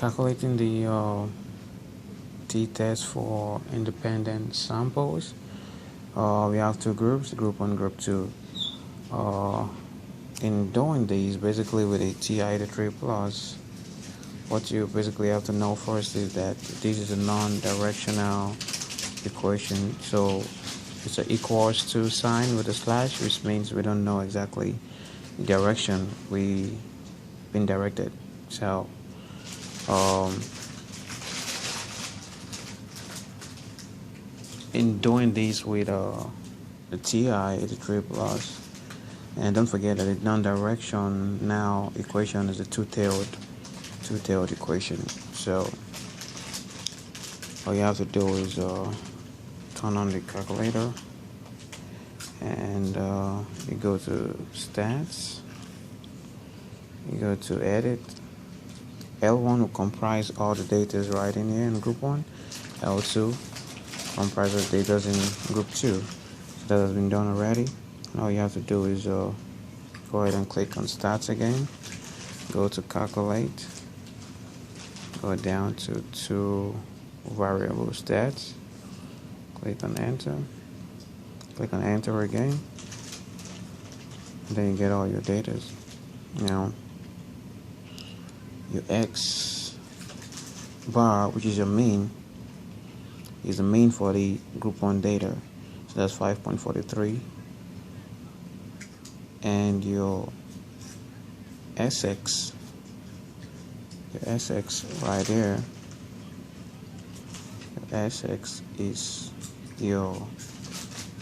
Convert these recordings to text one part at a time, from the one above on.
calculating the t-test for independent samples. We have two groups, group 1, group 2. In doing these, basically with a TI-83 plus, what you basically have to know first is that this is a non-directional equation. So it's an equals to sign with a slash, which means we don't know exactly the direction we've been directed. So in doing this with the TI-83 plus, and don't forget that the non-directional equation is a two-tailed equation. So all you have to do is turn on the calculator, and you go to stats, you go to edit. L1 will comprise all the data right in here in group 1. L2 comprises data in group 2. So that has been done already. All you have to do is go ahead and click on stats again, go to calculate, go down to two variable stats, click on enter again, and then you get all your data. Now your X bar, which is your mean, is the mean for the group 1 data, so that's 5.43, and your SX right there, your SX is your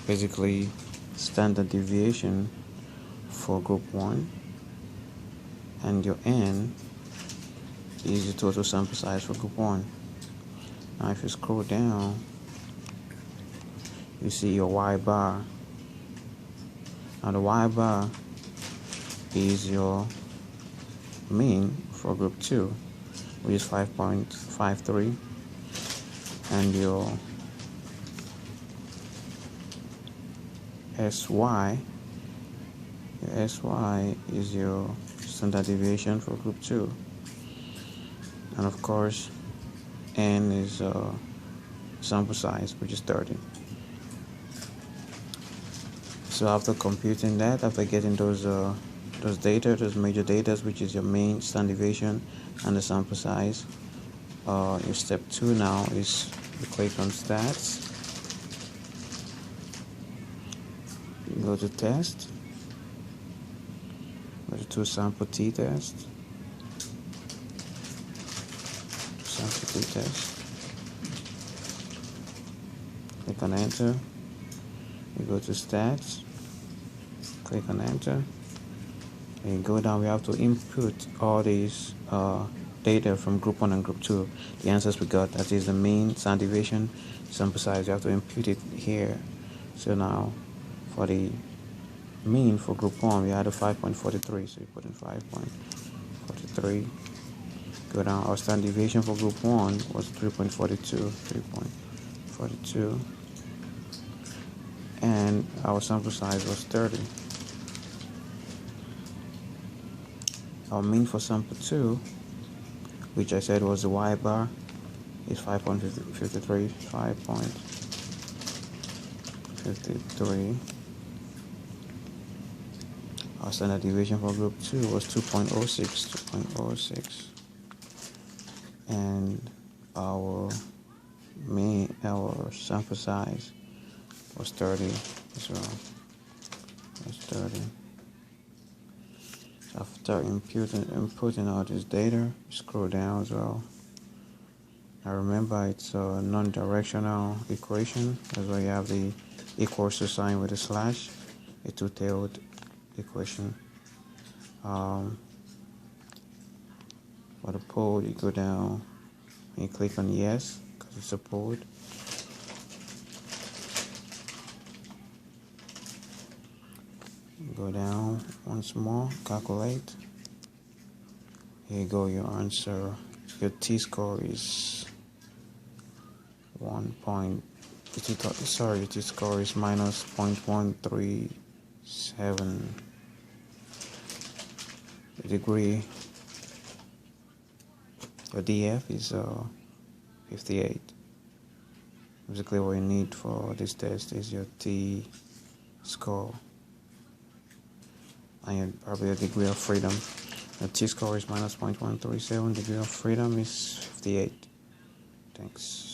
basically standard deviation for group 1, and your N is the total sample size for group 1. Now if you scroll down, you see your Y bar. Now the Y bar is your mean for group 2, which is 5.53, and your SY is your standard deviation for group 2, and of course N is sample size, which is 30. So after computing that, after getting those data, those major data, which is your mean, standard deviation, and the sample size, your step 2 now is you click on stats, you go to test, go to sample t-test, click on enter, you go to stats, click on enter, and you go down. We have to input all these data from group 1 and group 2, the answers we got, that is the mean, standard deviation, sample size. You have to input it here. So now for the mean for group 1, we had a 5.43, so you put in 5.43. Go down. Our standard deviation for group 1 was 3.42, and our sample size was 30. Our mean for sample 2, which I said was the Y bar, is 5.53. Our standard deviation for group 2 was 2.06, and our sample size was 30 as well. That's 30. So after inputting all this data, scroll down as well. Now remember, it's a non-directional equation. That's why you have the equals to sign with a slash, a two-tailed equation. For the pole, you go down and you click on yes, because it's a pole. Go down once more, calculate. Here you go, your answer. Your t-score is your t-score is minus 0.137 degree Your DF is 58. Basically, what you need for this test is your T score and probably your degree of freedom. The T score is minus 0.137, degree of freedom is 58. Thanks.